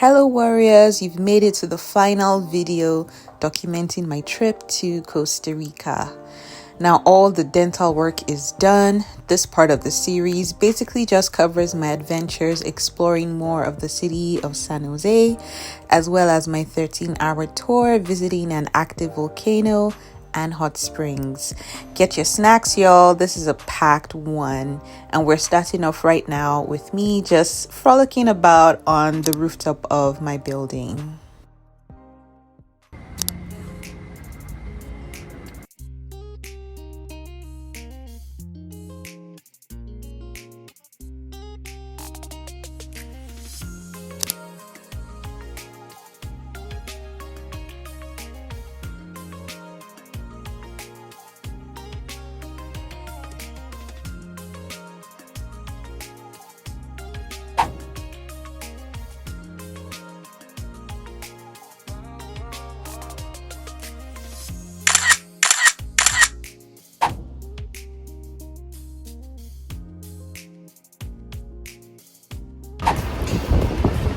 Hello warriors, you've made it to the final video documenting my trip to Costa Rica. Now all the dental work is done. This part of the series basically just covers my adventures exploring more of the city of San Jose, as well as my 13-hour tour visiting an active volcano and hot springs. Get your snacks, y'all. This is a packed one, and we're starting off right now with me just frolicking about on the rooftop of my building.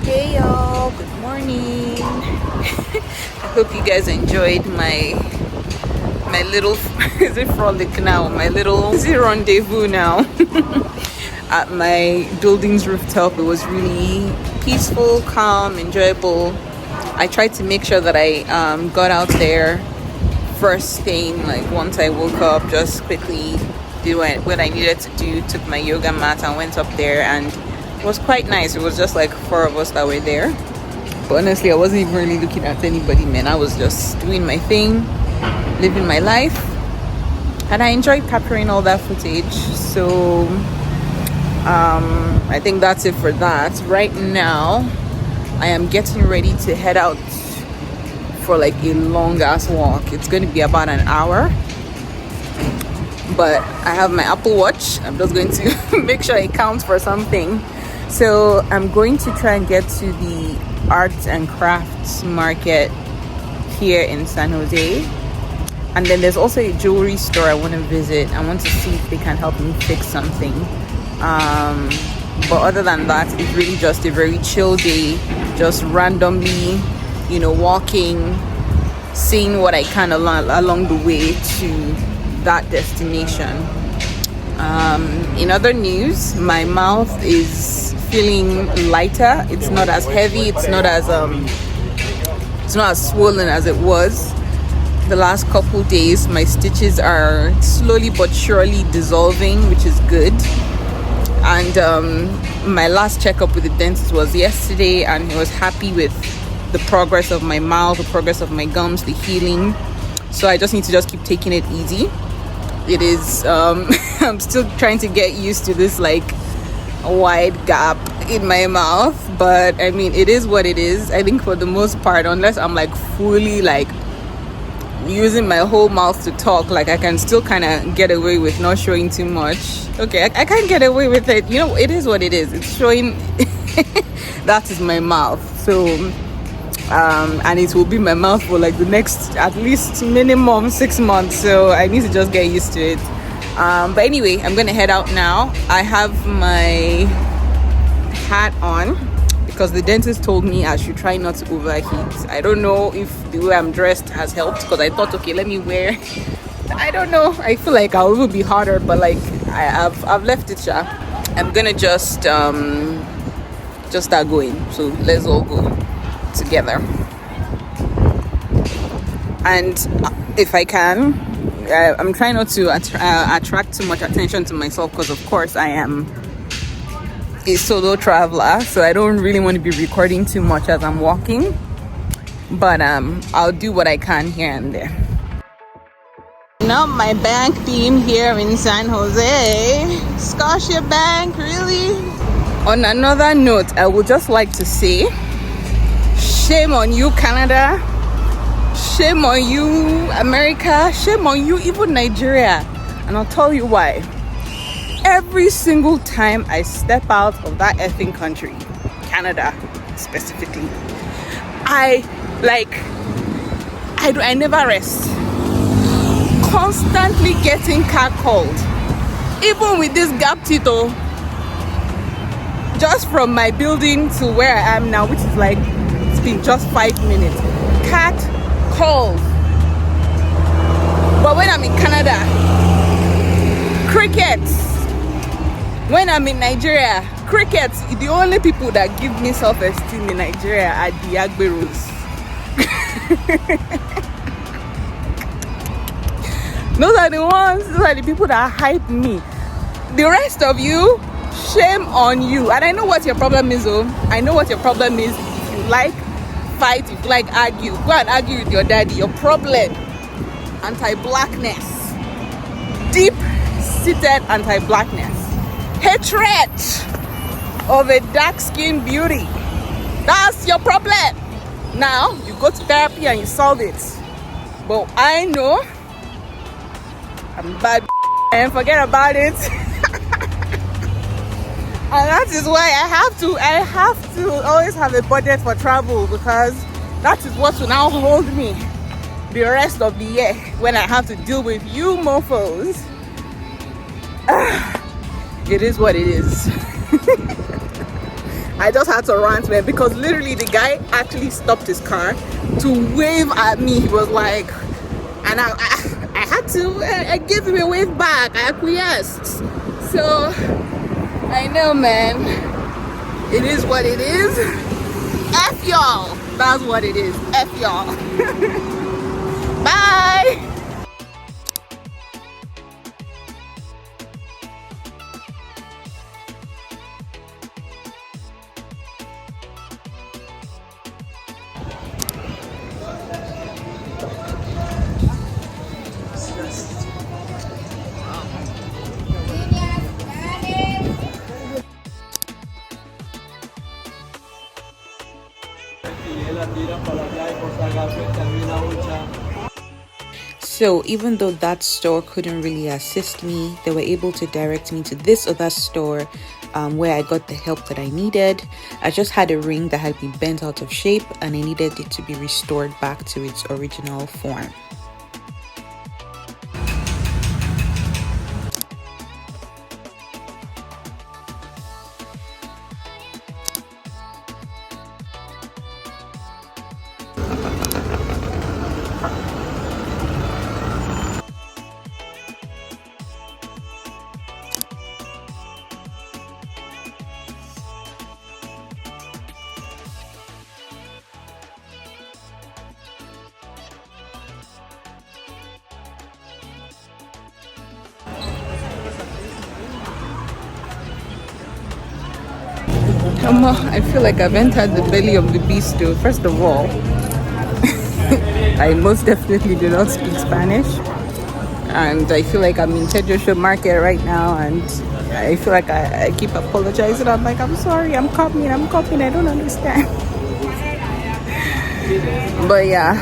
Hey y'all, good morning. I hope you guys enjoyed my little is it frolic now, my little rendezvous now at my building's rooftop. It was really peaceful, calm, enjoyable. I tried to make sure that I got out there first thing, like once I woke up, just quickly did what I needed to do, took my yoga mat and went up there, and it was quite nice. It was just like 4 of us that were there, but honestly I wasn't even really looking at anybody, man. I was just doing my thing, living my life, and I enjoyed capturing all that footage. So I think that's it for that. Right now I am getting ready to head out for like a long ass walk. It's going to be about an hour, but I have my Apple Watch. I'm just going to make sure it counts for something. So I'm going to try and get to the arts and crafts market here in San Jose. And then there's also a jewelry store I want to visit. I want to see if they can help me fix something. But other than that, it's really just a very chill day. Just randomly, walking, seeing what I can along the way to that destination. In other news, my mouth is feeling lighter. It's not as heavy. It's not as swollen as it was the last couple days. My stitches are slowly but surely dissolving, which is good. And my last checkup with the dentist was yesterday, and he was happy with the progress of my mouth, the progress of my gums, the healing. So I just need to just keep taking it easy. It is I'm still trying to get used to this like wide gap in my mouth, but I mean, it is what it is. I think for the most part, unless I'm like fully like using my whole mouth to talk, like I can still kind of get away with not showing too much. Okay, I can't get away with it. It is what it is. It's showing that is my mouth. So and it will be my mouth for like the next at least minimum 6 months, so I need to just get used to it. But anyway, I'm gonna head out now. I have my hat on because the dentist told me I should try not to overheat. I don't know if the way I'm dressed has helped, because I thought, okay, let me wear, I don't know, I feel like I'll even be hotter, but like I've left it, sha. I'm gonna just start going, so let's all go together. And if I can, I'm trying not to attract too much attention to myself, because of course I am a solo traveler, so I don't really want to be recording too much as I'm walking, but I'll do what I can here and there. Not my bank team here in San Jose. Scotia Bank, really? On another note, I would just like to say, shame on you, Canada. Shame on you, America. Shame on you, even Nigeria. And I'll tell you why. Every single time I step out of that effing country, Canada specifically, I never rest. Constantly getting catcalled. Even with this gap tito, just from my building to where I am now, which is like in just 5 minutes. Cat calls. But when I'm in Canada, crickets. When I'm in Nigeria, crickets. The only people that give me self-esteem in Nigeria are the Agberos. Those are the people that hype me. The rest of you, shame on you. And I know what your problem is, I know what your problem is. If you like fight, if you like argue, go and argue with your daddy. Your problem, anti-blackness. Deep-seated anti-blackness. Hatred of a dark-skinned beauty. That's your problem. Now, you go to therapy and you solve it. But I know I'm bad and forget about it. And that is why I have to always have a budget for travel, because that is what will now hold me the rest of the year when I have to deal with you mofos. It is what it is. I just had to rant, man, because literally the guy actually stopped his car to wave at me. He was like, and I had to I gave him a wave back. I acquiesced. So I know, man, it is what it is. F y'all. That's what it is. F y'all. Bye. So even though that store couldn't really assist me, they were able to direct me to this other store where I got the help that I needed. I just had a ring that had been bent out of shape and I needed it to be restored back to its original form. I feel like I've entered the belly of the beast too. First of all, I most definitely do not speak Spanish, and I feel like I'm in Tejo Market right now, and I feel like I keep apologizing. I'm like, I'm sorry, I'm copying, I don't understand. But yeah,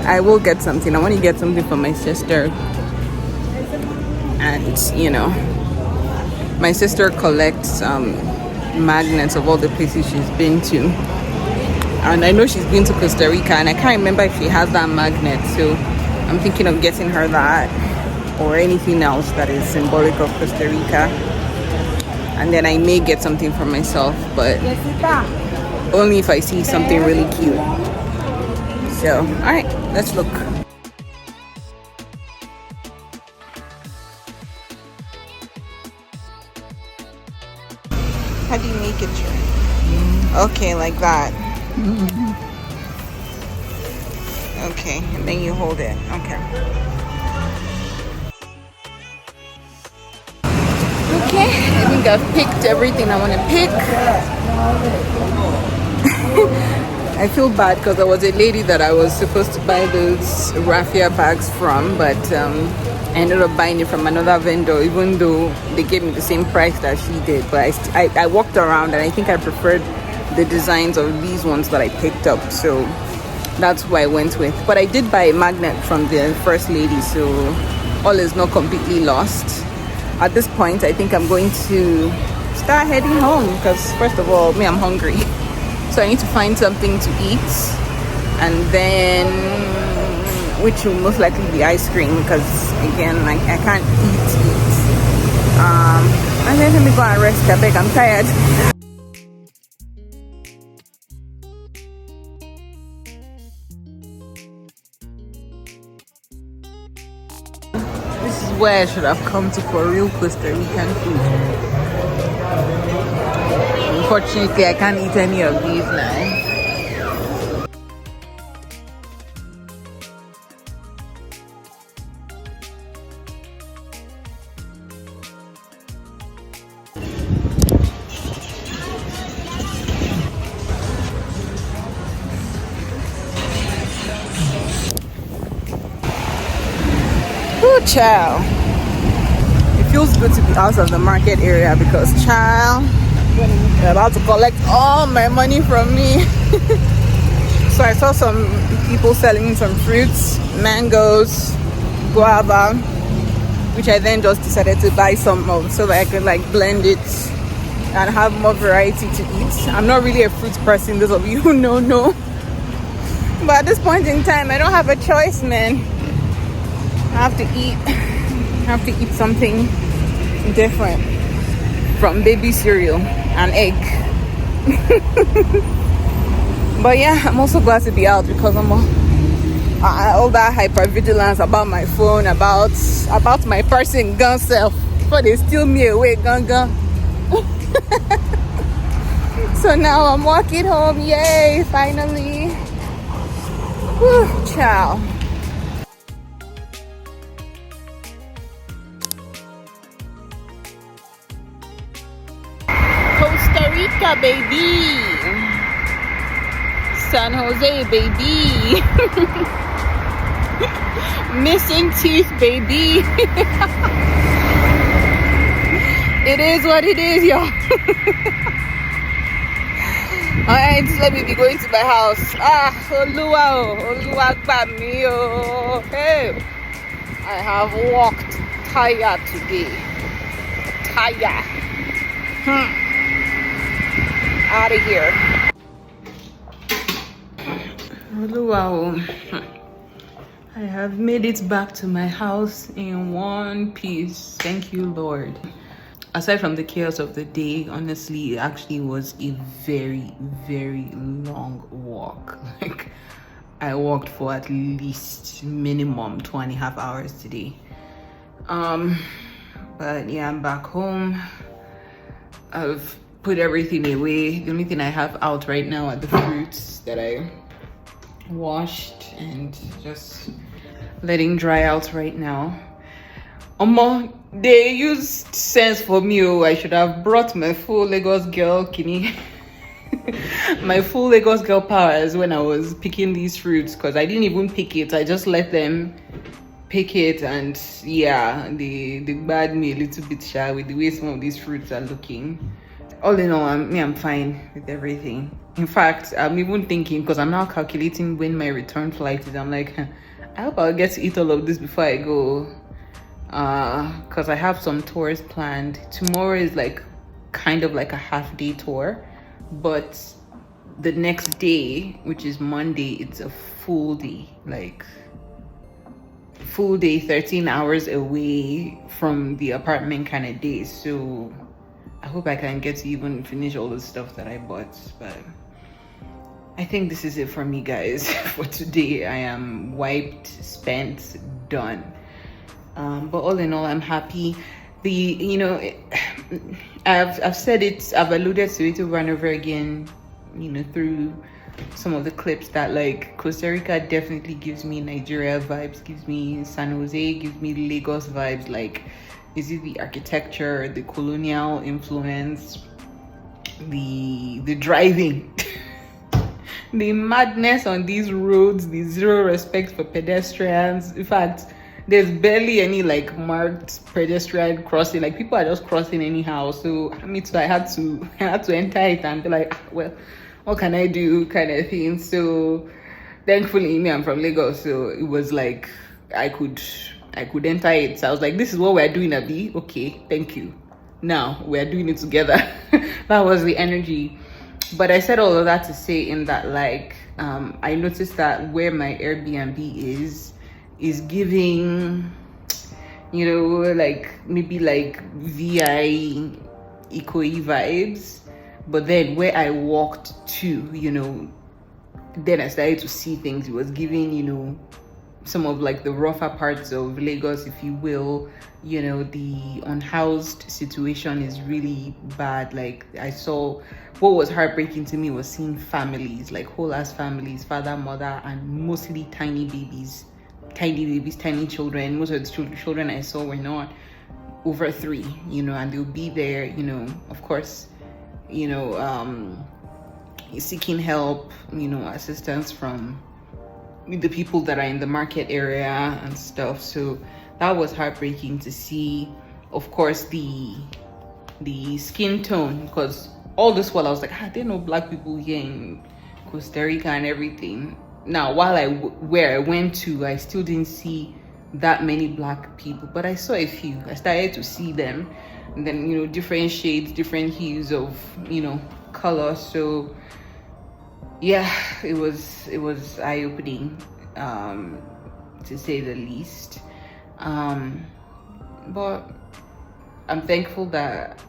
I will get something. I want to get something for my sister, and you know, my sister collects magnets of all the places she's been to, and I know she's been to Costa Rica, and I can't remember if she has that magnet, so I'm thinking of getting her that or anything else that is symbolic of Costa Rica, and then I may get something for myself, but only if I see something really cute. So alright, let's look. How do you make it sure? Okay, like that. Okay, and then you hold it. Okay. Okay, I think I've picked everything I want to pick. I feel bad because there was a lady that I was supposed to buy those raffia bags from, but I ended up buying it from another vendor, even though they gave me the same price that she did. But I walked around and I think I preferred the designs of these ones that I picked up, so that's who I went with. But I did buy a magnet from the first lady, so all is not completely lost. At this point, I think I'm going to start heading home because, first of all, I'm hungry. So I need to find something to eat, and then, which will most likely be ice cream, because again, like, I can't eat. And then let me go and rest. I'm tired. where I should have come to for real Costa Rican food. Unfortunately, I can't eat any of these now. Ooh, child. It feels good to be out of the market area because, child, they're about to collect all my money from me. So I saw some people selling some fruits, mangoes, guava, which I then just decided to buy some of so that I could like blend it and have more variety to eat. I'm not really a fruit person, those of you who know. But at this point in time, I don't have a choice, man. I have to eat something different from baby cereal and egg. But yeah, I'm also glad to be out because I'm all that hypervigilance about my phone, about my person gun self before they steal me away, gun. So now I'm walking home, yay, finally. Whew, ciao. Costa Rica, baby. San Jose, baby. Missing teeth, baby. It is what it is, y'all. Alright, let me be going to my house. Oluwa gbami o. Hey, I have walked tired today. Tired. Out of here. Oluwa, I have made it back to my house in one piece. Thank you, Lord. Aside from the chaos of the day, honestly, it actually was a very, very long walk. Like, I walked for at least minimum 2.5 hours today. But yeah, I'm back home. I've put everything away. The only thing I have out right now are the fruits that I washed and just letting dry out right now. They used sense for me. I should have brought my full Lagos girl kini my full Lagos girl powers when I was picking these fruits, because I didn't even pick it. I just let them pick it, and yeah, they bad me a little bit shy with the way some of these fruits are looking. All in all, I'm fine with everything. In fact, I'm even thinking, because I'm now calculating when my return flight is, I'm like, I hope I'll get to eat all of this before I go. Because I have some tours planned. Tomorrow is like kind of like a half-day tour, but the next day, which is Monday, it's a full day, like full day, 13 hours away from the apartment kind of day. So I hope I can get to even finish all the stuff that I bought. But I think this is it for me, guys. For today, I am wiped, spent, done. But all in all, I'm happy. I've said it, I've alluded to it over and over again, through some of the clips, that like Costa Rica definitely gives me Nigeria vibes, gives me San Jose, gives me Lagos vibes. Like, is it the architecture, the colonial influence, the driving, the madness on these roads, the zero respect for pedestrians. In fact, there's barely any like marked pedestrian crossing. Like, people are just crossing anyhow. So me too, I had to enter it and be like, well, what can I do, kind of thing. So thankfully, I'm from Lagos, so it was like I could enter it. So I was like, this is what we're doing, Abi. Okay, thank you. Now we're doing it together. That was the energy. But I said all of that to say in that, like, I noticed that where my Airbnb is giving, like maybe like VI Ikoyi vibes. But then where I walked to, then I started to see things. It was giving, some of like the rougher parts of Lagos, if you will. You know, the unhoused situation is really bad. Like, I saw, what was heartbreaking to me was seeing families, like whole ass families, father, mother, and mostly tiny babies, tiny children. Most of the children I saw were not over 3, you know, and they'll be there, you know, of course, you know, seeking help, you know, assistance from the people that are in the market area and stuff. So that was heartbreaking to see. Of course, the skin tone, because all this while I was like, there are no black people here in Costa Rica and everything. Now, while where I went to, I still didn't see that many black people, but I saw a few. I started to see them, and then, you know, different shades, different hues of, you know, color. So yeah, it was eye-opening, to say the least. But I'm thankful that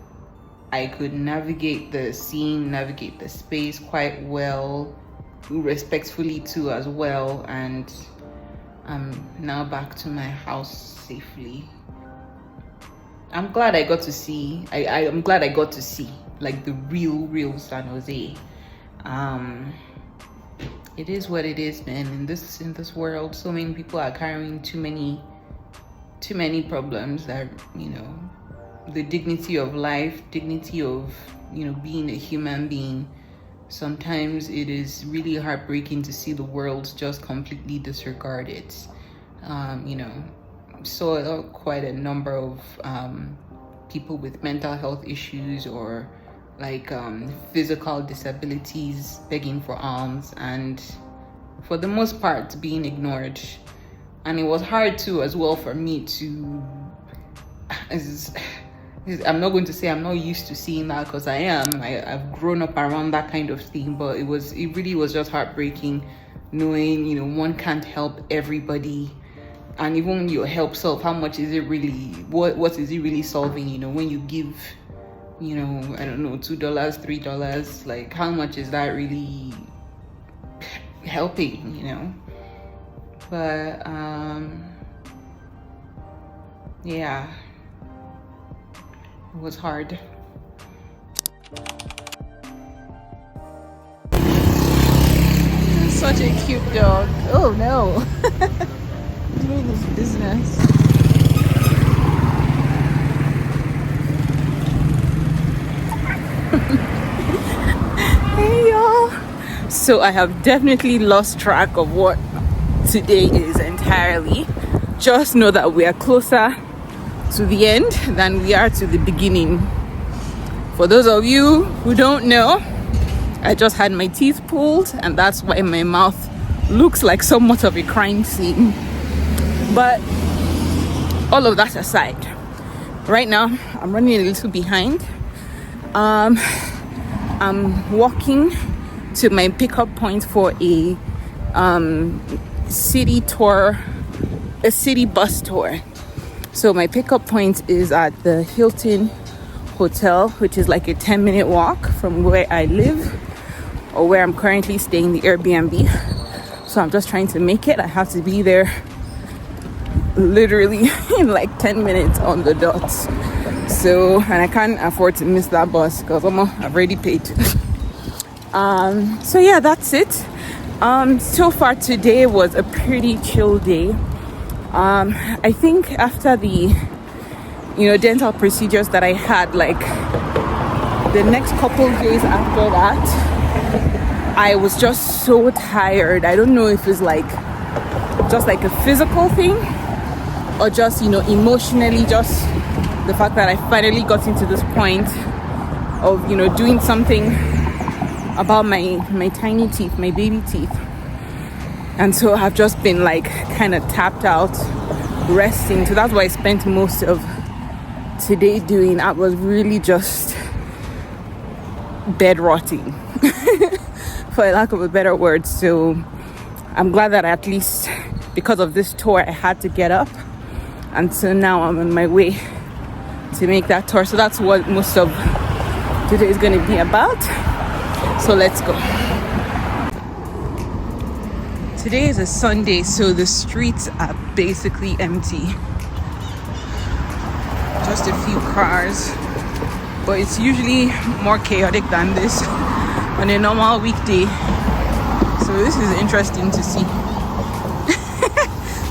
I could navigate the scene, navigate the space quite well, respectfully too as well, and I'm now back to my house safely. I'm glad I got to see, I'm glad I got to see like the real San Jose. It is what it is, man. In this world, so many people are carrying too many problems that, you know, the dignity of life, dignity of, you know, being a human being. Sometimes it is really heartbreaking to see the world just completely disregard it. You know, saw quite a number of people with mental health issues or like physical disabilities begging for alms, and for the most part being ignored. And it was hard too as well for me to, I'm not going to say I'm not used to seeing that, because I've grown up around that kind of thing, but it really was just heartbreaking knowing, you know, one can't help everybody. And even when you help self, how much is it really, what is it really solving? You know, when you give, you know, I don't know, $2, $3, like how much is that really helping, you know? But yeah, it was hard. Such a cute dog. Oh no. Doing his business. Hey y'all. So I have definitely lost track of what today is entirely. Just know that we are closer to the end than we are to the beginning. For those of you who don't know, I just had my teeth pulled, and that's why my mouth looks like somewhat of a crime scene. But all of that aside, right now I'm running a little behind. I'm walking to my pickup point for a city tour, a city bus tour. So my pickup point is at the Hilton Hotel, which is like a 10-minute walk from where I live, or where I'm currently staying, the Airbnb. So I'm just trying to make it. I have to be there literally in like 10 minutes on the dot. So, and I can't afford to miss that bus because I've already paid. So yeah, that's it. So far today was a pretty chill day. I think after the, you know, dental procedures that I had, like the next couple days after that, I was just so tired. I don't know if it's like just like a physical thing, or just, you know, emotionally, just the fact that I finally got into this point of, you know, doing something about my tiny teeth, my baby teeth. And so I've just been like kind of tapped out, resting. So that's what I spent most of today doing. I was really just bed rotting, for lack of a better word. So I'm glad that at least because of this tour I had to get up, and so now I'm on my way to make that tour. So that's what most of today is going to be about. So let's go. Today is a Sunday, so the streets are basically empty. Just a few cars, but it's usually more chaotic than this on a normal weekday. So this is interesting to see.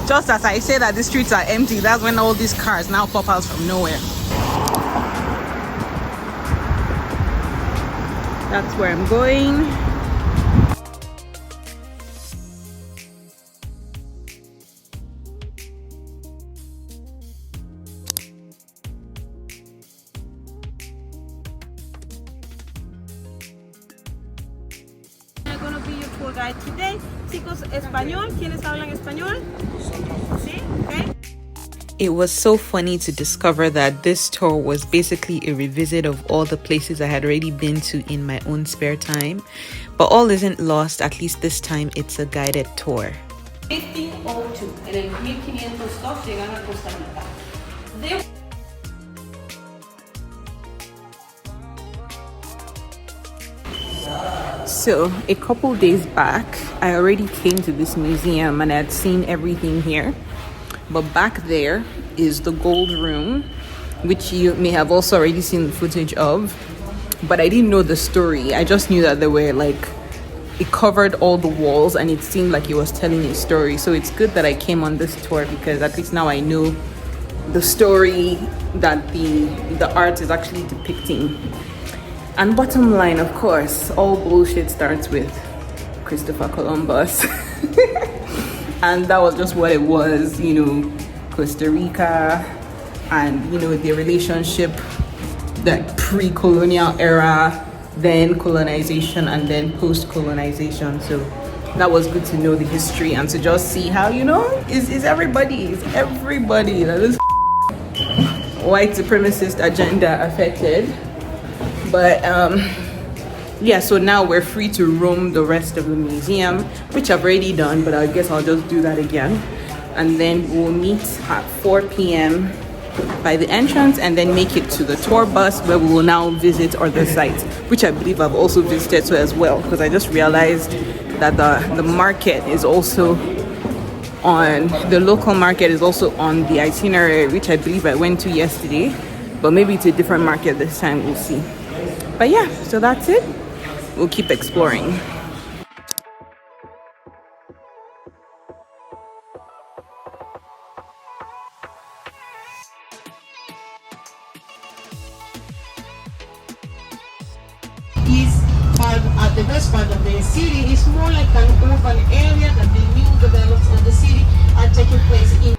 Just as I say that the streets are empty, that's when all these cars now pop out from nowhere. That's where I'm going. I'm gonna be your tour guide today. Chicos, español. ¿Quiénes hablan español? Sí, okay. It was so funny to discover that this tour was basically a revisit of all the places I had already been to in my own spare time. But all isn't lost, at least this time it's a guided tour. 1502, en el 1502 llegan a Costa Rica. So a couple days back, I already came to this museum and I had seen everything here. But back there is the gold room, which you may have also already seen the footage of. But I didn't know the story. I just knew that there were it covered all the walls and it seemed like it was telling a story. So it's good that I came on this tour because at least now I know the story that the art is actually depicting. And bottom line, of course, all bullshit starts with Christopher Columbus. And that was just what it was, Costa Rica and, the relationship, that pre-colonial era, then colonization, and then post-colonization. So that was good to know the history and to just see how, is everybody that is white supremacist agenda affected. But yeah, so now we're free to roam the rest of the museum, which I've already done, but I guess I'll just do that again. And then we'll meet at 4 p.m. by the entrance and then make it to the tour bus where we will now visit other sites, which I believe I've also visited as well, because I just realized that the market is also the local market is also on the itinerary, which I believe I went to yesterday, but maybe it's a different market this time, we'll see. But yeah, so that's it. We'll keep exploring. The best part of the city is more like an urban area that the new developments of the city are taking place in.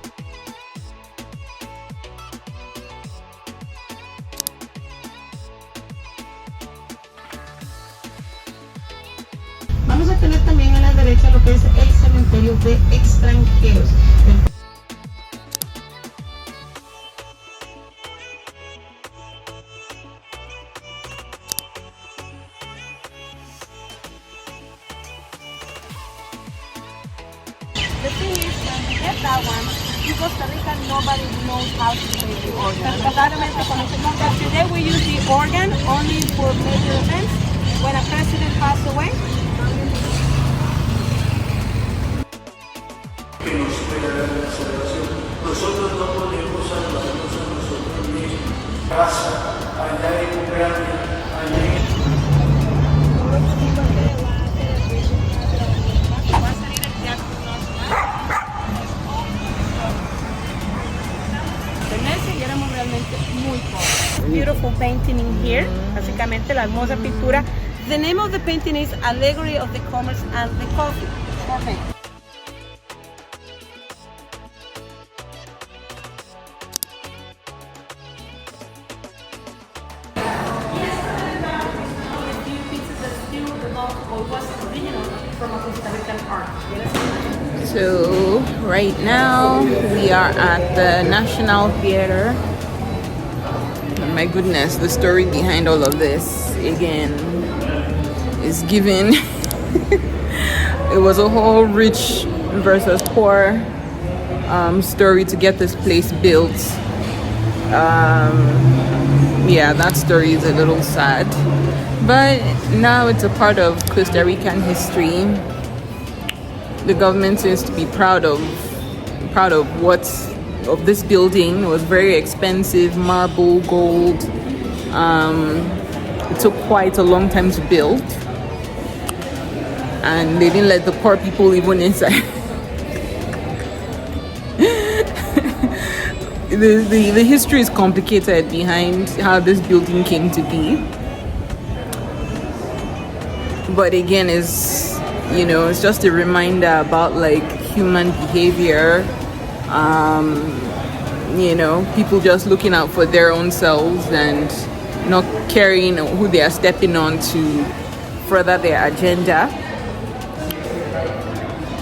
Vamos a tener también a la derecha lo que es el cementerio de extranjeros. The thing is, when we get that one, in Costa Rica, nobody knows how to play the organ. But today we use the organ only for major events. When a president passed away. Nosotros no podemos salvarnos a nosotros mismos. Casa, allá hay cumpleaños, allá Beautiful painting in here, básicamente la hermosa pintura. The name of the painting is Allegory of the Commerce and the Coffee. Okay. So right now we are at the National Theater. Oh my goodness, the story behind all of this again is given. It was a whole rich versus poor story to get this place built. Yeah, that story is a little sad, but now it's a part of Costa Rican history. the government seems to be proud of this building. It was very expensive, marble, gold. It took quite a long time to build, and they didn't let the poor people even inside. The history is complicated behind how this building came to be, but again, it's just a reminder about like human behavior. People just looking out for their own selves and not caring who they are stepping on to further their agenda.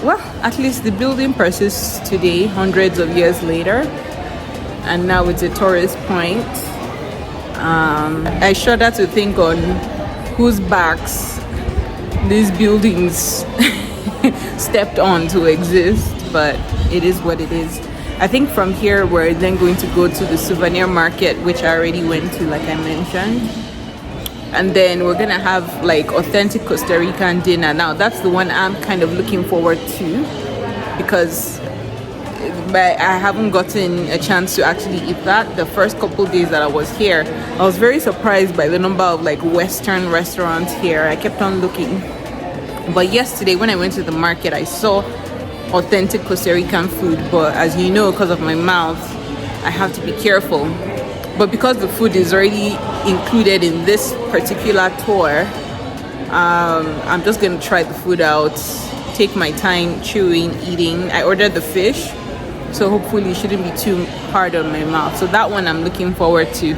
Well, at least the building persists today, hundreds of years later, and now it's a tourist point. I shudder to think on whose backs these buildings stepped on to exist, but it is what it is. I think from here we're then going to go to the souvenir market, which I already went to, like I mentioned, and then we're gonna have like authentic Costa Rican dinner. Now that's the one I'm kind of looking forward to, because I haven't gotten a chance to actually eat that. The first couple days that I was here, I was very surprised by the number of like Western restaurants here. I kept on looking, but yesterday when I went to the market, I saw authentic Costa Rican food, but as you know, because of my mouth, I have to be careful. But because the food is already included in this particular tour, I'm just gonna try the food out, take my time chewing, eating. I ordered the fish, so hopefully it shouldn't be too hard on my mouth. So that one I'm looking forward to.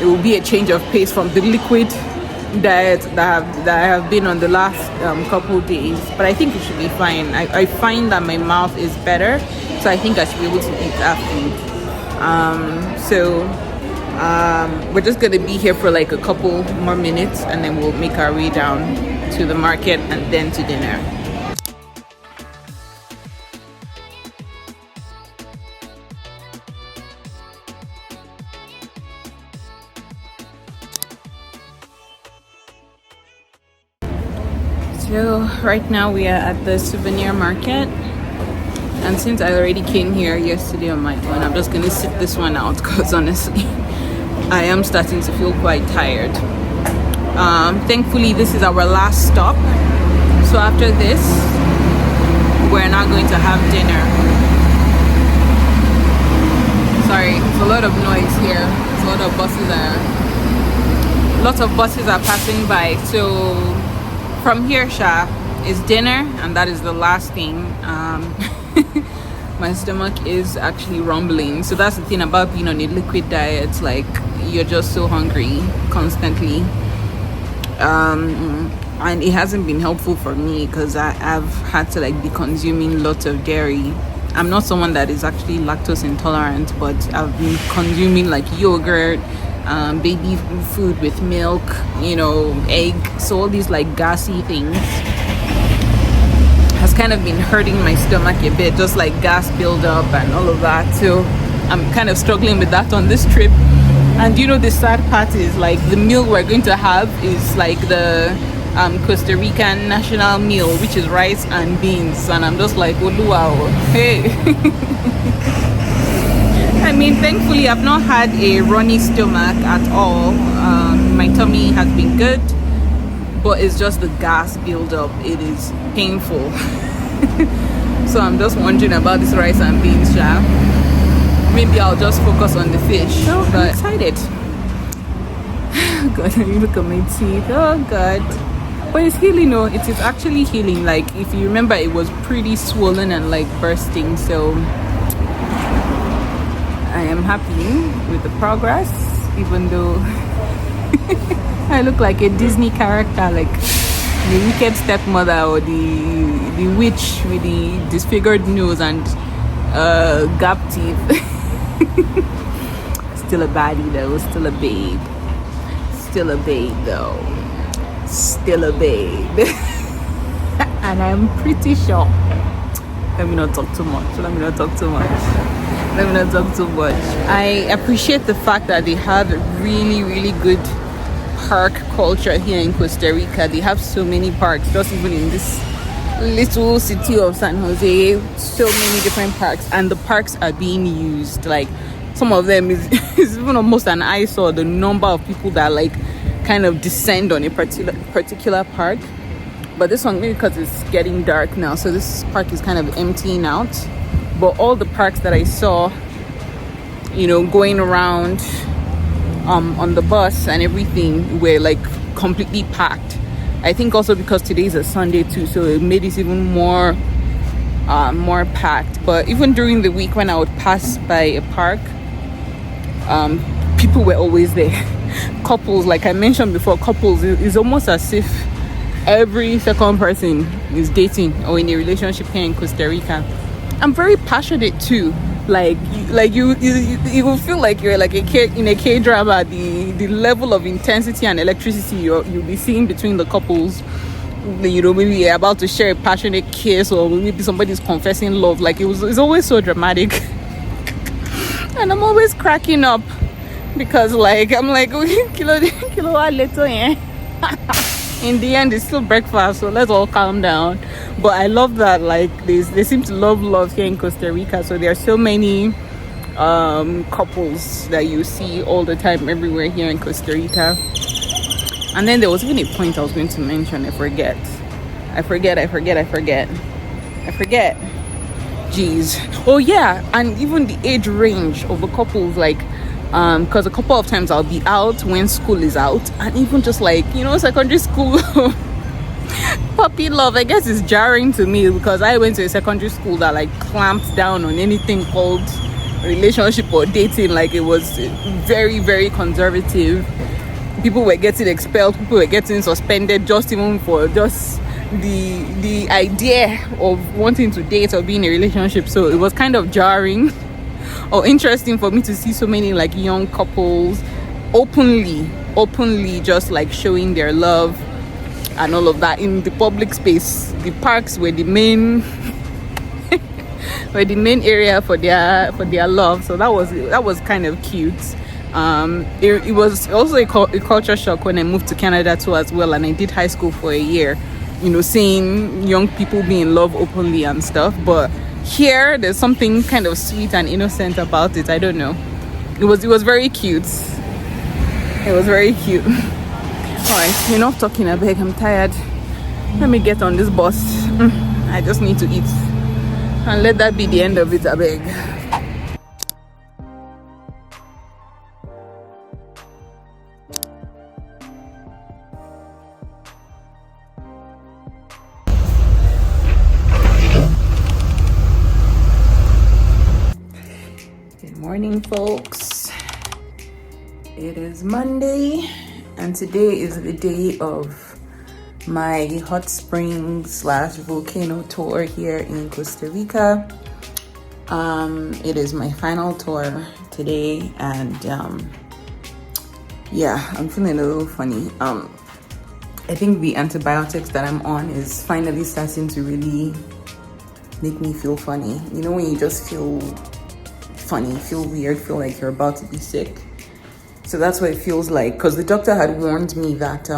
It will be a change of pace from the liquid diet that I have been on the last couple days, but I think it should be fine. I find that my mouth is better, so I think I should be able to eat that food. We're just gonna be here for like a couple more minutes, and then we'll make our way down to the market and then to dinner. So right now we are at the souvenir market, and since I already came here yesterday on my own, I'm just gonna sit this one out, because honestly I am starting to feel quite tired. Thankfully this is our last stop, so after this we're not going to have dinner. Sorry, it's a lot of noise here. It's lots of buses are passing by. So from here, Sha, is dinner, and that is the last thing. My stomach is actually rumbling. So that's the thing about being on a liquid diet, like you're just so hungry constantly. And it hasn't been helpful for me, because I've had to like be consuming lots of dairy. I'm not someone that is actually lactose intolerant, but I've been consuming like yogurt, baby food with milk, egg. So all these like gassy things has kind of been hurting my stomach a bit, just like gas buildup and all of that. So I'm kind of struggling with that on this trip. And the sad part is like the meal we're going to have is like the Costa Rican national meal, which is rice and beans, and I'm just like, oh wow, hey. I mean, thankfully I've not had a runny stomach at all. My tummy has been good, but it's just the gas buildup. It is painful. So I'm just wondering about this rice and beans, Sha. Maybe I'll just focus on the fish. So I'm excited. God, look at my teeth. Oh God. But it's healing. No, it is actually healing. Like, if you remember, it was pretty swollen and like bursting. So I am happy with the progress, even though I look like a Disney character, like the wicked stepmother or the witch with the disfigured nose and gap teeth. Still a baddie though, still a babe. Still a babe though. Still a babe. And I'm pretty sure. Let me not talk too much. I appreciate the fact that they have a really, really good park culture here in Costa Rica. They have so many parks, just even in little city of San Jose, so many different parks, and the parks are being used. Like some of them is even almost an eyesore, the number of people that like kind of descend on a particular park. But this one, maybe because it's getting dark now, so this park is kind of emptying out. But all the parks that I saw, you know, going around on the bus and everything were like completely packed. I think also because today is a Sunday too, so it made it even more packed. But even during the week when I would pass by a park, people were always there. Couples, like I mentioned before, couples is almost as if every second person is dating or in a relationship here in Costa Rica. I'm very passionate too. Like you will feel like you're like in a K-drama. The level of intensity and electricity you'll be seeing between the couples. You know, maybe you're about to share a passionate kiss, or maybe somebody's confessing love. Like it's always so dramatic, and I'm always cracking up because like I'm like kilo little, yeah. In the end, it's still breakfast, so let's all calm down. But I love that like they seem to love here in Costa Rica. So there are so many couples that you see all the time everywhere here in Costa Rica. And then there was even a point I was going to mention. I forget. Jeez. Oh yeah, and even the age range of the couples, like because a couple of times I'll be out when school is out, and even just like, you know, secondary school puppy love, I guess, is jarring to me because I went to a secondary school that like clamped down on anything called relationship or dating. Like it was very, very conservative. People were getting expelled, people were getting suspended just even for just the idea of wanting to date or be in a relationship. So it was kind of jarring or interesting for me to see so many like young couples openly just like showing their love and all of that in the public space. The parks were the main area for their love. So that was kind of cute. It was also a culture shock when I moved to Canada too as well, and I did high school for a year, you know, seeing young people be in love openly and stuff. But here there's something kind of sweet and innocent about it. I don't know, it was very cute. All right, enough talking. I beg, I'm tired. Let me get on this bus. I just need to eat, and let that be the end of it. I beg. Morning, folks. It is Monday, and today is the day of my hot springs / volcano tour here in Costa Rica. It is my final tour today, and yeah, I'm feeling a little funny. I think the antibiotics that I'm on is finally starting to really make me feel funny. You know, when you just feel funny, feel weird, feel like you're about to be sick. So that's what it feels like, because the doctor had warned me that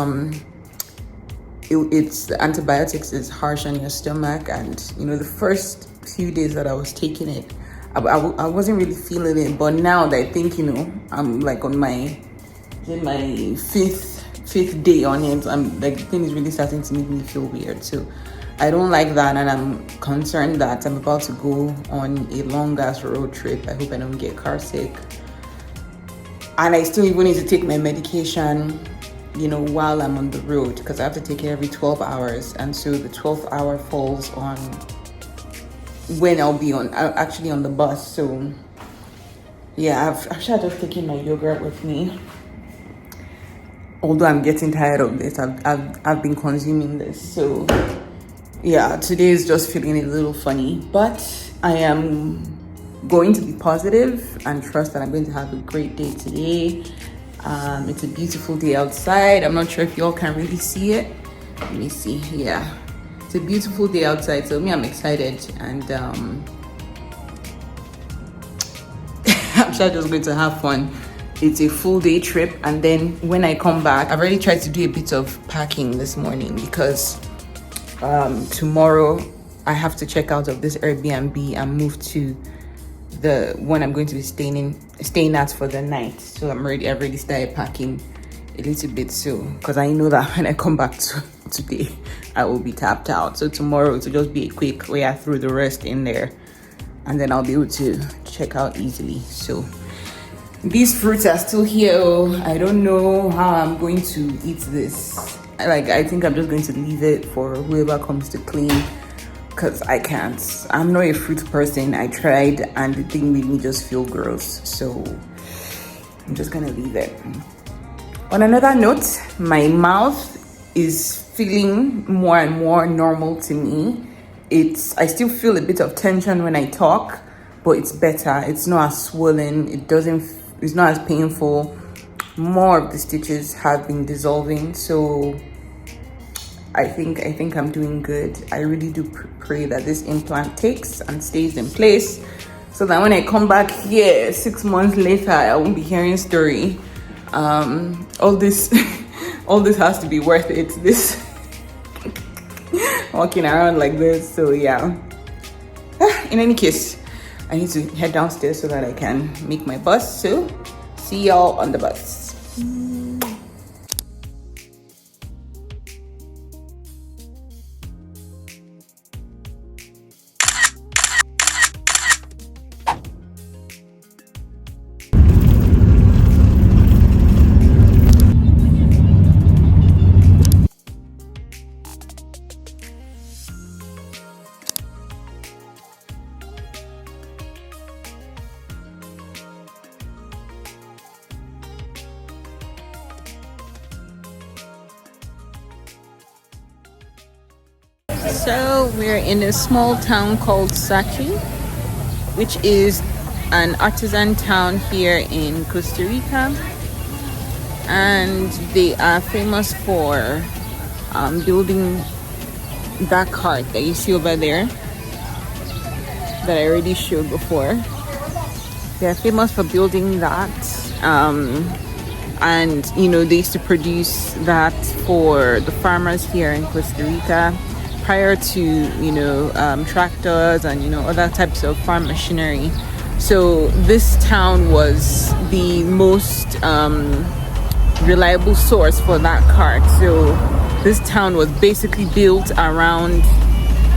it's the antibiotics is harsh on your stomach, and you know, the first few days that I was taking it, I wasn't really feeling it. But now that I think, you know, I'm like on my fifth day on it, I'm like, the thing is really starting to make me feel weird. So I don't like that, and I'm concerned that I'm about to go on a long ass road trip. I hope I don't get car sick. And I still even need to take my medication, you know, while I'm on the road, because I have to take it every 12 hours. And so the 12th hour falls on when I'll be actually on the bus. So yeah, I've just taken my yogurt with me. Although I'm getting tired of this, I've been consuming this. So yeah, today is just feeling a little funny, but I am going to be positive and trust that I'm going to have a great day today. It's a beautiful day outside. I'm not sure if y'all can really see it. Let me see. Yeah, it's a beautiful day outside, so I'm excited, and I'm sure just going to have fun. It's a full day trip, and then when I come back, I've already tried to do a bit of packing this morning because tomorrow I have to check out of this Airbnb and move to the one I'm going to be staying at for the night. So I've already started packing a little bit, so because I know that when I come back to today I will be tapped out. So tomorrow it'll just be a quick way I throw the rest in there, and then I'll be able to check out easily. So these fruits are still here. I don't know how I'm going to eat this. I think I'm just going to leave it for whoever comes to clean, because I can't. I'm not a fruit person. I tried and the thing made me just feel gross, so I'm just gonna leave it. On another note, my mouth is feeling more and more normal to me. I still feel a bit of tension when I talk, but it's better. It's not as swollen. It's not as painful. More of the stitches have been dissolving, so I think I'm doing good. I really do pray that this implant takes and stays in place, so that when I come back here 6 months later, I won't be hearing story. All this has to be worth it. This walking around like this. So yeah. In any case, I need to head downstairs so that I can make my bus. So see y'all on the bus. So we're in a small town called Sachi, which is an artisan town here in Costa Rica, and they are famous for building that cart that you see over there that I already showed before. They're famous for building that, and they used to produce that for the farmers here in Costa Rica prior to tractors and other types of farm machinery. So this town was the most reliable source for that cart. So this town was basically built around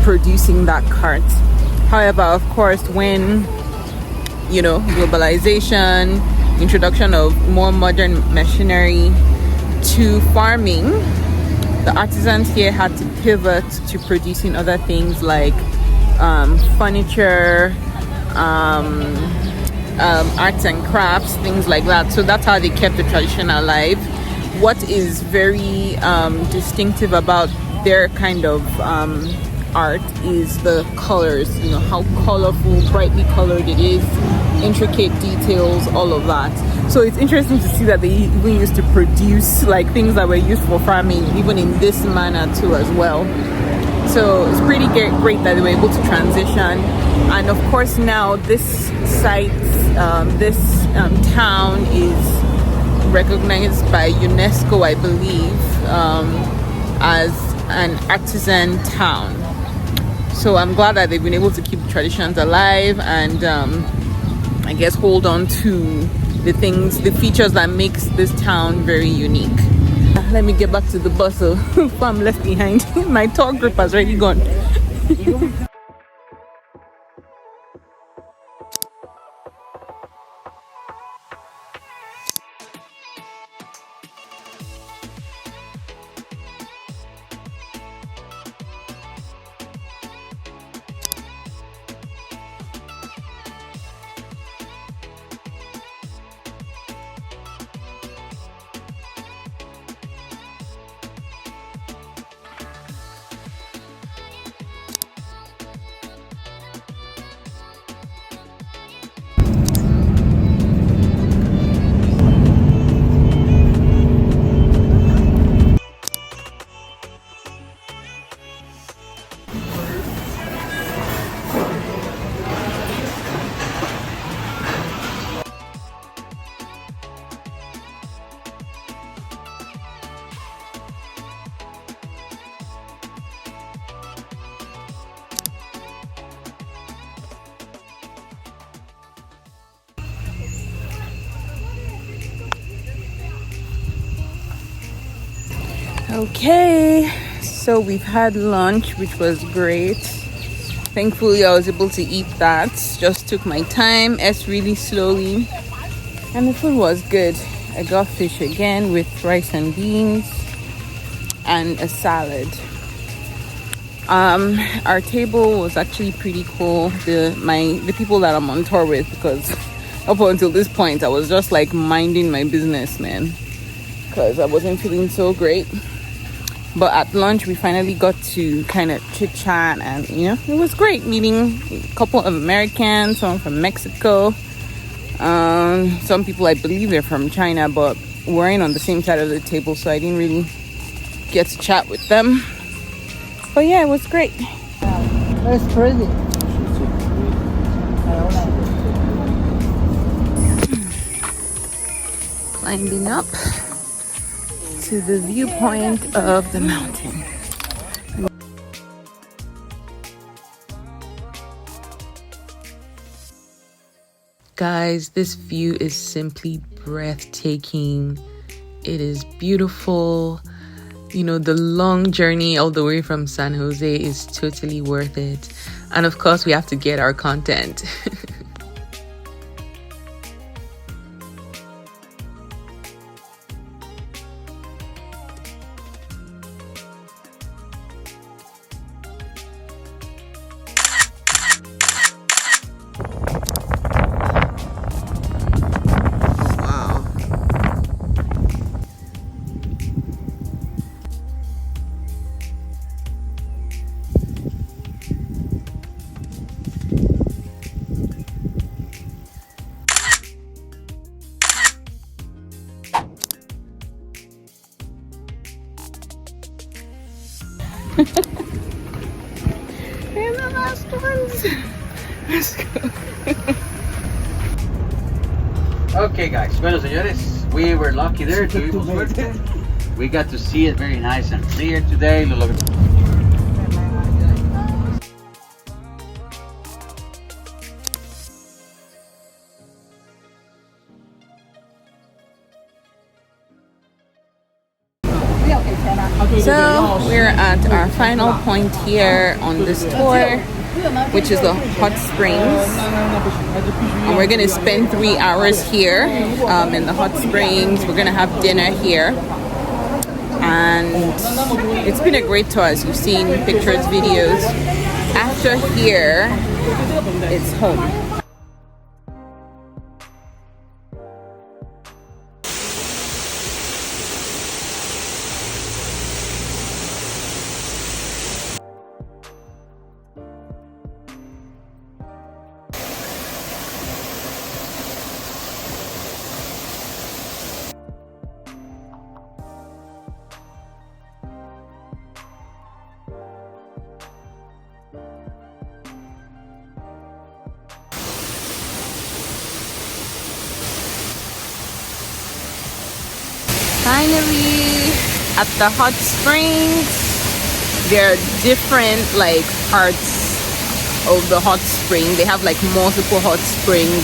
producing that cart. However, of course, when globalization, introduction of more modern machinery to farming, the artisans here had to pivot to producing other things like furniture, arts and crafts, things like that. So that's how they kept the tradition alive. What is very distinctive about their kind of art is the colors, how colorful, brightly colored it is, intricate details, all of that. So it's interesting to see that they even used to produce like things that were used for farming even in this manner too as well. So it's pretty great that they were able to transition. And of course now this site, this town is recognized by UNESCO, I believe, as an artisan town. So I'm glad that they've been able to keep the traditions alive and I guess hold on to the features that makes this town very unique. Let me get back to the bus so I'm left behind. My tour group has already gone. Okay, so we've had lunch, which was great. Thankfully, I was able to eat that. Just took my time, ate really slowly, and the food was good. I got fish again with rice and beans and a salad. Our table was actually pretty cool. The people that I'm on tour with, because up until this point I was just like minding my business, man, because I wasn't feeling so great. But at lunch we finally got to kind of chit chat, and it was great meeting a couple of Americans, someone from Mexico, some people I believe they're from China, but we weren't on the same side of the table, so I didn't really get to chat with them. But yeah, it was great. That's crazy. Climbing up to the viewpoint of the mountain. Guys, this view is simply breathtaking. It is beautiful. The long journey all the way from San Jose is totally worth it. And of course, we have to get our content. And the last ones. Let's go. Okay, guys. Bueno, señores, we were lucky there. Tuvimos suerte. We got to see it very nice and clear today. So we're at our final point here on this tour, which is the hot springs, and we're gonna spend 3 hours here in the hot springs. We're gonna have dinner here, and it's been a great tour, as you've seen pictures, videos. After here, it's home. Finally, at the hot springs. There are different parts of the hot spring. They have multiple hot springs,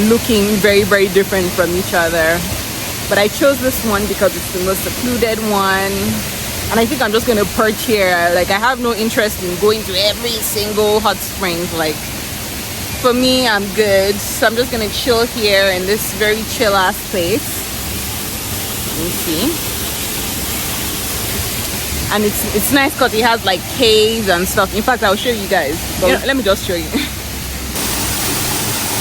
looking very, very different from each other. But I chose this one because it's the most secluded one, and I think I'm just gonna perch here. I have no interest in going to every single hot springs. For me, I'm good, so I'm just gonna chill here in this very chill ass place. Let me see. And it's nice because it has caves and stuff. In fact, I'll show you guys. Let me just show you.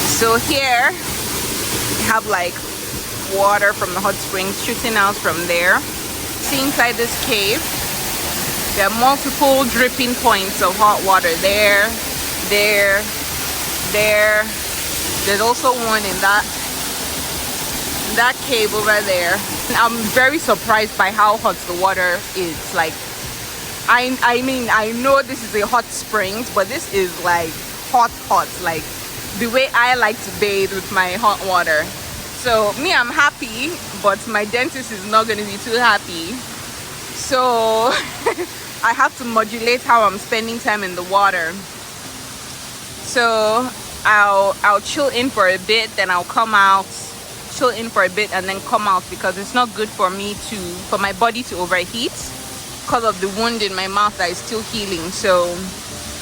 So here we have water from the hot springs shooting out from there. See inside this cave, there are multiple dripping points of hot water there. There's also one in that cave over there. I'm very surprised by how hot the water is. I mean, I know this is a hot springs, but this is hot. The way I like to bathe with my hot water. So me, I'm happy, but my dentist is not going to be too happy. So I have to modulate how I'm spending time in the water. So I'll chill in for a bit, then I'll come out chill in for a bit and then come out, because it's not good for my body to overheat because of the wound in my mouth that is still healing. So,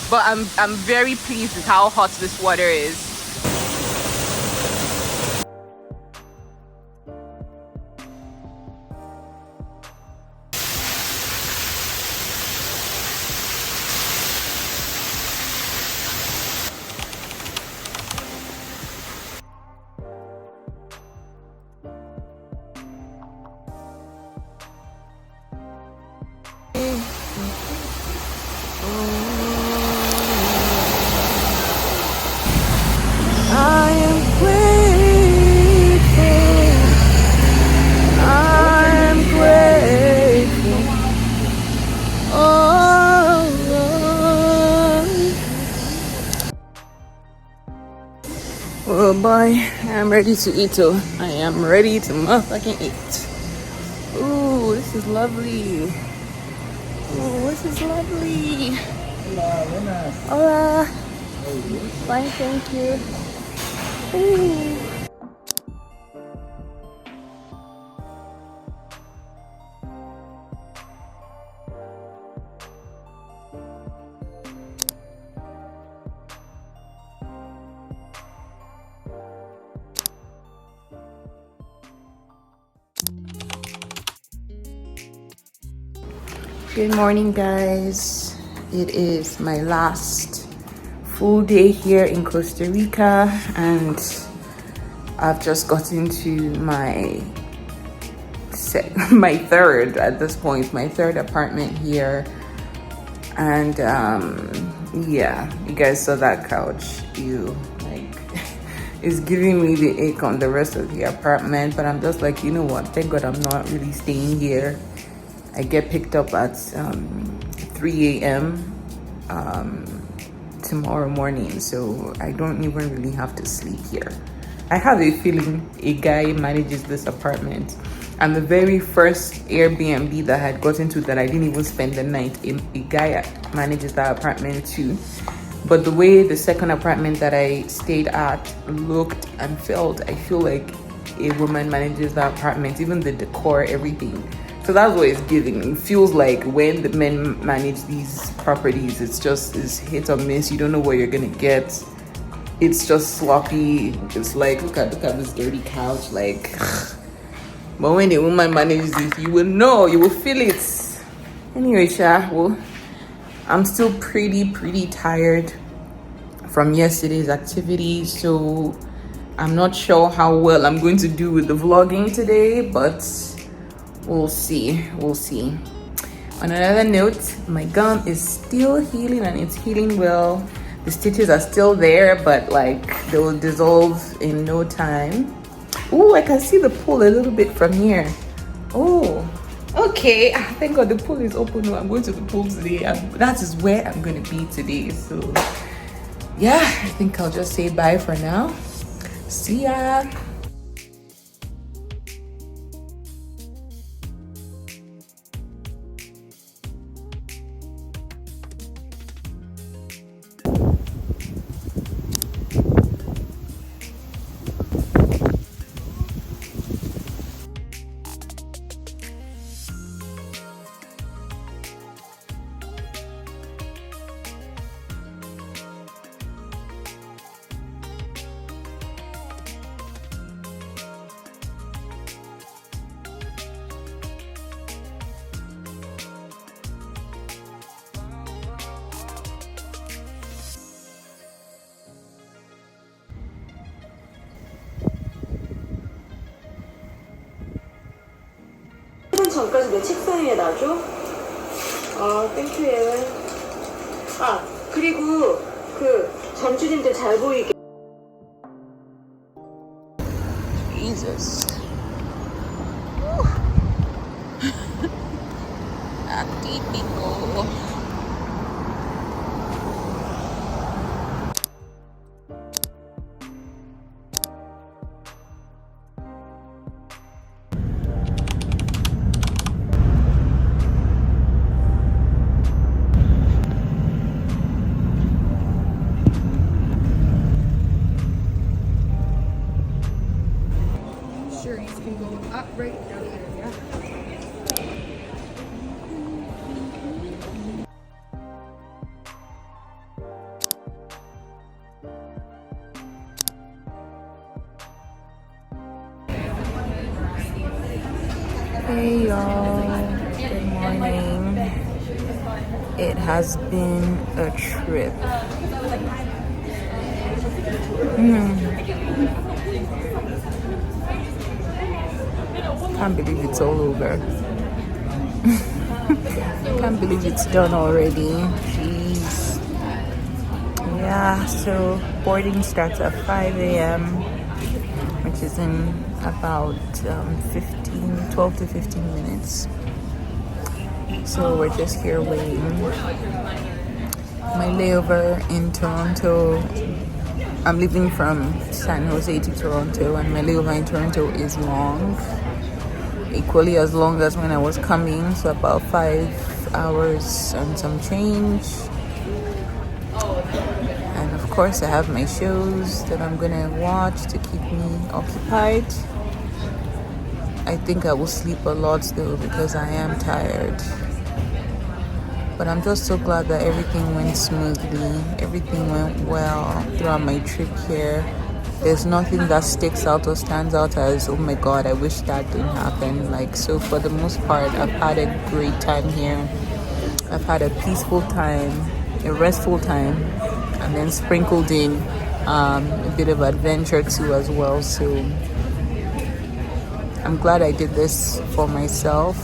but I'm very pleased with how hot this water is. Oh boy, I'm ready to eat. Oh, I am ready to motherfucking eat. Ooh, this is lovely. Ooh, this is lovely. Hola. Fine, thank you. Ooh. Good morning, guys. It is my last full day here in Costa Rica, and I've just gotten to my third at this point, my third apartment here. And yeah, you guys saw that couch. It's giving me the ache on the rest of the apartment, but I'm just like, you know what, thank God I'm not really staying here. I get picked up at 3 a.m. Tomorrow morning, so I don't even really have to sleep here. I have a feeling a guy manages this apartment, and the very first Airbnb that I had gotten to that I didn't even spend the night, a guy manages that apartment too. But the way the second apartment that I stayed at looked and felt, I feel like a woman manages that apartment, even the decor, everything. So that's what it's giving. It feels like when the men manage these properties, it's hit or miss. You don't know what you're gonna get. It's just sloppy. It's like, look at this dirty couch. Like, but when a woman manages it, you will know, you will feel it. Anyway, well, I'm still pretty tired from yesterday's activities, so I'm not sure how well I'm going to do with the vlogging today, but we'll see. On another note, my gum is still healing, and it's healing well. The stitches are still there, but like they will dissolve in no time. Oh, I can see the pool a little bit from here. Oh, okay. Thank God the pool is open. No, I'm going to the pool today. That is where I'm going to be today. So yeah, I think I'll just say bye for now. See ya. 전까지 내 책상 위에 놔줘? 땡큐. 그리고 그 점주님들 잘 보이게. Jesus. Típico. Hey y'all, good morning. It has been a trip. Can't believe it's all over. Can't believe it's done already. Jeez. Yeah, so boarding starts at 5 a.m. which is in about 12 to 15 minutes. So we're just here waiting. My layover in Toronto, I'm leaving from San Jose to Toronto, and my layover in Toronto is long. Equally as long as when I was coming, so about 5 hours and some change. And of course I have my shows that I'm gonna watch to keep me occupied. I think I will sleep a lot though because I am tired. But I'm just so glad that everything went smoothly. Everything went well throughout my trip here. There's nothing that sticks out or stands out as, oh my god, I wish that didn't happen. Like, so for the most part, I've had a great time here. I've had a peaceful time, a restful time, and then sprinkled in a bit of adventure too as well. So I'm glad I did this for myself.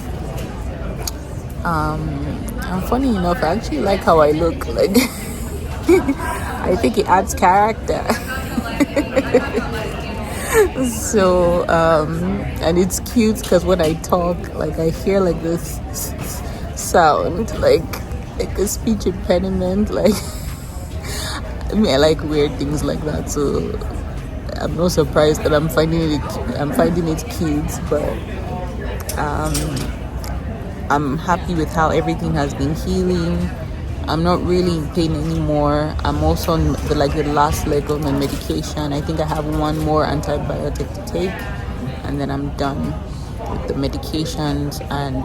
And funny enough, I actually like how I look. Like, I think it adds character. So, and it's cute because when I talk, like I hear like this sound, like a speech impediment. Like, I mean, I like weird things like that. So I'm not surprised that I'm finding it cute, but I'm happy with how everything has been healing. I'm not really in pain anymore. I'm also on the last leg of my medication. I think I have one more antibiotic to take, and then I'm done with the medications and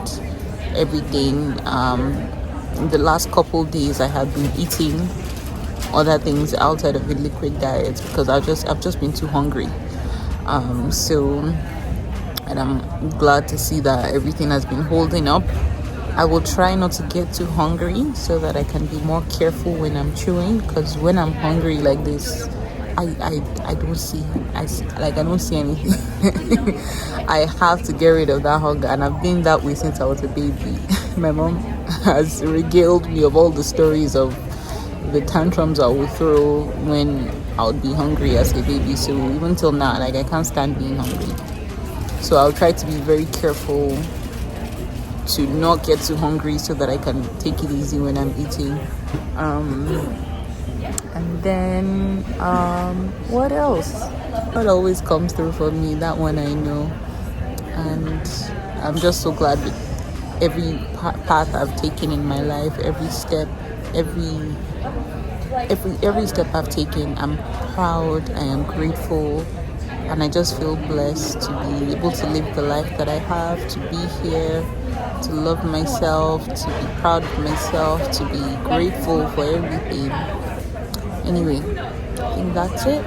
everything. The last couple days I have been eating other things outside of the liquid diet because I've just been too hungry. And I'm glad to see that everything has been holding up. I will try not to get too hungry so that I can be more careful when I'm chewing, because when I'm hungry like this, I don't see anything. I have to get rid of that hunger, and I've been that way since I was a baby. My mom has regaled me of all the stories of the tantrums I would throw when I would be hungry as a baby. So even till now, like, I can't stand being hungry. So I'll try to be very careful to not get too hungry so that I can take it easy when I'm eating. And then what else? What always comes through for me, that one I know. And I'm just so glad with every path I've taken in my life, every step, every step I've taken. I'm proud, I am grateful, and I just feel blessed to be able to live the life that I have, to be here, to love myself, to be proud of myself, to be grateful for everything. Anyway, I think that's it.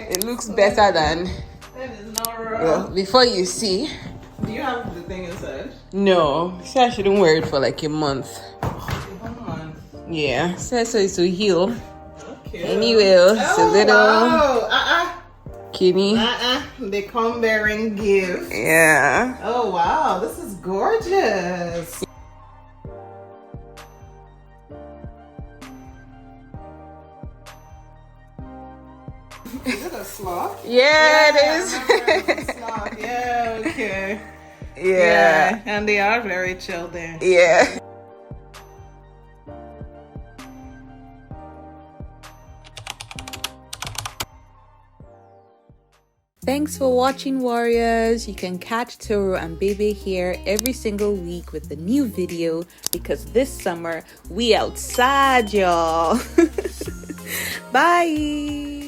It looks better than That is not wrong. well, before you see. Do you have the thing inside? No, say I shouldn't wear it for like a month. 1 month. Yeah, so it will heal. Okay. Anyway, it's a little wow. skinny. They come bearing gifts. Yeah. Oh wow, this is gorgeous. Is it a sloth? Yeah, it is. It's a sloth. Yeah, okay. Yeah. And they are very chill there. Yeah. Thanks for watching, warriors. You can catch Toro and Bebe here every single week with a new video because this summer we outside, y'all. Bye.